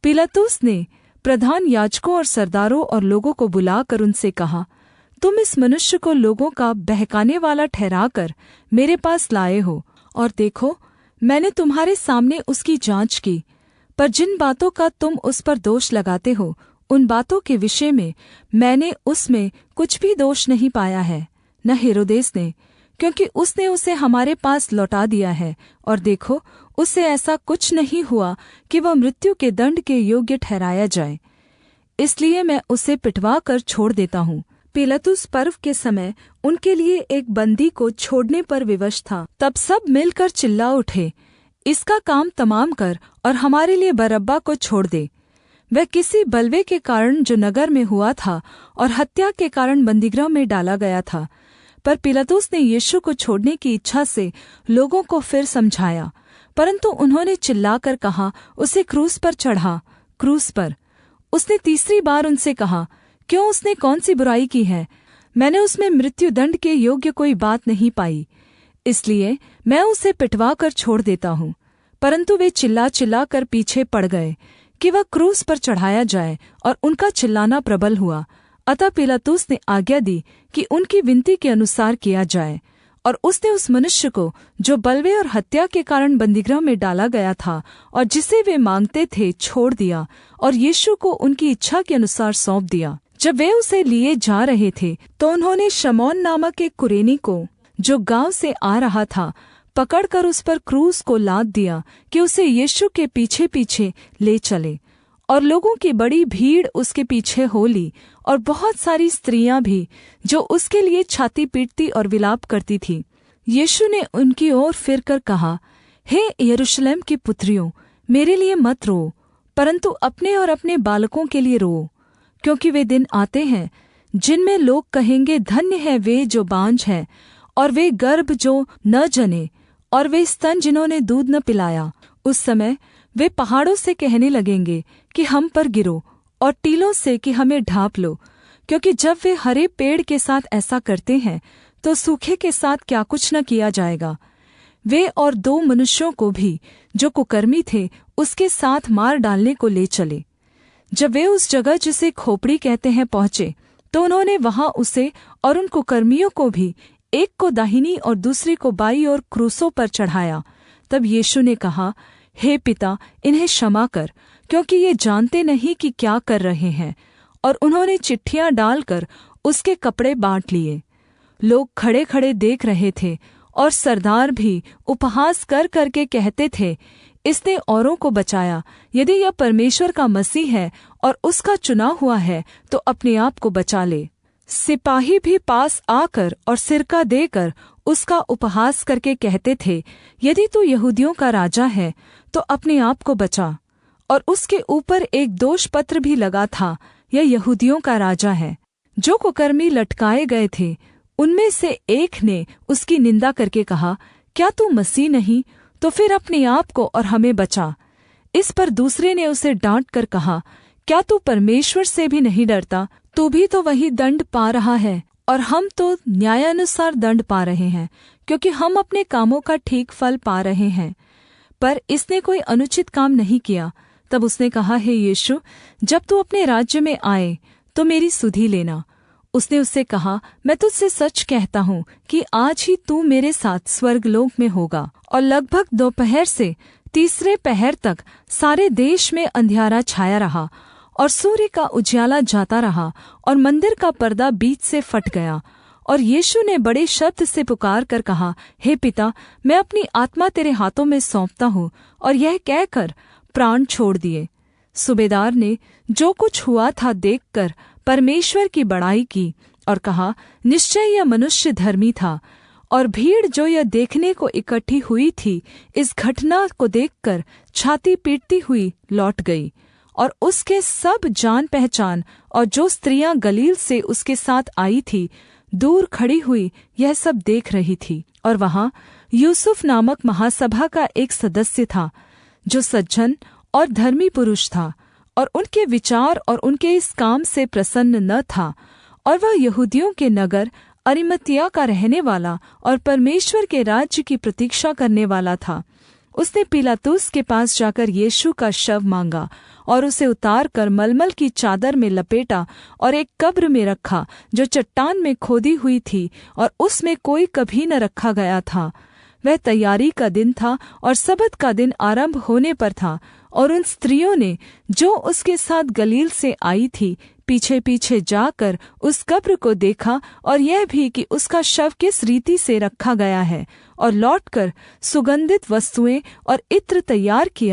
पिलातुस ने प्रधान याजकों और सरदारों और लोगों को बुलाकर उनसे कहा, तुम इस मनुष्य को लोगों का बहकाने वाला ठहराकर मेरे पास लाए हो, और देखो, मैंने तुम्हारे सामने उसकी जाँच की, पर जिन बातों का तुम उस पर दोष लगाते हो, उन बातों के विषय में मैंने उसमें कुछ भी दोष नहीं पाया है, न हेरोदेस ने, क्योंकि उसने उसे हमारे पास लौटा दिया है, और देखो, उससे ऐसा कुछ नहीं हुआ कि वह मृत्यु के दंड के योग्य ठहराया जाए। इसलिए मैं उसे पिटवा कर छोड़ देता हूँ। पिलातुस पर्व के समय उनके लिए एक बंदी को छोड़ने पर विवश था। तब सब मिलकर चिल्ला उठे, इसका काम तमाम कर और हमारे लिए बरअब्बा को छोड़ दे। वह किसी बलवे के कारण जो नगर में हुआ था और हत्या के कारण बंदीगृह में डाला गया था। पर पिलातुस ने यीशु को छोड़ने की इच्छा से लोगों को फिर समझाया, परन्तु उन्होंने चिल्लाकर कहा, उसे क्रूस पर चढ़ा, क्रूस पर। उसने तीसरी बार उनसे कहा, क्यों, उसने कौन सी बुराई की है? मैंने उसमें मृत्युदंड के योग्य कोई बात नहीं पाई, इसलिए मैं उसे पिटवा कर छोड़ देता हूँ। परन्तु वे चिल्ला चिल्ला कर पीछे पड़ गए कि वह क्रूस पर चढ़ाया जाए, और उनका चिल्लाना प्रबल हुआ। अतः पिलातुस ने आज्ञा दी कि उनकी विनती के अनुसार किया जाए, और उसने उस मनुष्य को जो बलवे और हत्या के कारण बंदीगृह में डाला गया था और जिसे वे मांगते थे, छोड़ दिया, और यीशु को उनकी इच्छा के अनुसार सौंप दिया। जब वे उसे लिए जा रहे थे, तो उन्होंने शमौन नामक एक कुरेनी को, जो गाँव से आ रहा था, पकड़कर उस पर क्रूस को लाद दिया कि उसे यीशु के पीछे पीछे ले चले। और लोगों की बड़ी भीड़ उसके पीछे हो ली, और बहुत सारी स्त्रियां भी, जो उसके लिए छाती पीटती और विलाप करती थीं। यीशु ने उनकी ओर फिरकर कहा, हे यरूशलेम की पुत्रियों, मेरे लिए मत रो, परन्तु अपने और अपने बालकों के लिए रो, क्योंकि वे दिन आते हैं जिनमें लोग कहेंगे, धन्य है वे जो बाँझ हैं, और वे गर्भ जो न जने, और वे स्तन जिन्होंने दूध न पिलाया। उस समय वे पहाड़ों से कहने लगेंगे कि हम पर गिरो, और टीलों से कि हमें ढाँप लो, क्योंकि जब वे हरे पेड़ के साथ ऐसा करते हैं, तो सूखे के साथ क्या कुछ न किया जाएगा। वे और 2 मनुष्यों को भी, जो कुकर्मी थे, उसके साथ मार डालने को ले चले। जब वे उस जगह जिसे खोपड़ी कहते हैं पहुँचे, तो उन्होंने वहाँ उसे और उन कुकर्मियों को भी, एक को दाहिनी और दूसरे को बाईं ओर क्रूसों पर चढ़ाया। तब यीशु ने कहा, हे पिता, इन्हें क्षमा कर, क्योंकि ये जानते नहीं कि क्या कर रहे हैं। और उन्होंने चिट्ठियाँ डालकर उसके कपड़े बाँट लिए। लोग खड़े खड़े देख रहे थे, और सरदार भी उपहास कर करके कहते थे, इसने औरों को बचाया। यदि यह परमेश्वर का मसीह है और उसका चुना हुआ है, तो अपने आप को बचा ले। सिपाही भी पास आकर और सिरका देकर उसका उपहास करके कहते थे, यदि तू यहूदियों का राजा है, तो अपने आप को बचा। और उसके ऊपर एक दोष पत्र भी लगा था, यह यहूदियों का राजा है। जो कुकर्मी लटकाए गए थे, उनमें से एक ने उसकी निंदा करके कहा, क्या तू मसीह नहीं? तो फिर अपने आप को और हमें बचा। इस पर दूसरे ने उसे डांट कर कहा, क्या तू परमेश्वर से भी नहीं डरता? तू भी तो वही दंड पा रहा है, और हम तो न्यायानुसार दंड पा रहे हैं, क्योंकि हम अपने कामों का ठीक फल पा रहे हैं। पर इसने कोई अनुचित काम नहीं किया। तब उसने कहा, हे यीशु, जब तू अपने राज्य में आए, तो मेरी सुधि लेना। उसने उससे कहा, मैं तुझसे सच कहता हूँ कि आज ही तू मेरे साथ स्वर्गलोक में होगा। और लगभग दोपहर से तीसरे पहर तक सारे देश में अंधियारा छाया रहा, और सूर्य का उजियाला जाता रहा, और मंदिर का पर्दा बीच से फट गया। और यीशु ने बड़े शब्द से पुकार कर कहा, हे पिता, मैं अपनी आत्मा तेरे हाथों में सौंपता हूँ। और यह कहकर प्राण छोड़ दिए। सूबेदार ने जो कुछ हुआ था देखकर परमेश्वर की बड़ाई की, और कहा, निश्चय यह मनुष्य धर्मी था। और भीड़ जो यह देखने को इकट्ठी हुई थी, इस घटना को देखकर छाती पीटती हुई लौट गई। और उसके सब जान पहचान और जो स्त्रियां गलील से उसके साथ आई थी, दूर खड़ी हुई यह सब देख रही थी। और वहाँ यूसुफ नामक महासभा का एक सदस्य था, जो सज्जन और धर्मी पुरुष था, और उनके विचार और उनके इस काम से प्रसन्न न था। और वह यहूदियों के नगर अरिमतिया का रहने वाला और परमेश्वर के राज्य की प्रतीक्षा करने वाला था। उसने पिलातुस के पास जाकर यीशु का शव माँगा और उसे उतार कर मलमल की चादर में लपेटा और एक कब्र में रखा जो चट्टान में खोदी हुई थी और उसमें कोई कभी न रखा गया था। वह तैयारी का दिन था और सबत का दिन आरंभ होने पर था, और उन स्त्रियों ने जो उसके साथ गलील से आई थी पीछे पीछे जाकर उस कब्र को देखा और यह भी कि उसका शव किस रीति से रखा गया है, और लौटकर सुगंधित वस्तुएं और इत्र तैयार किया।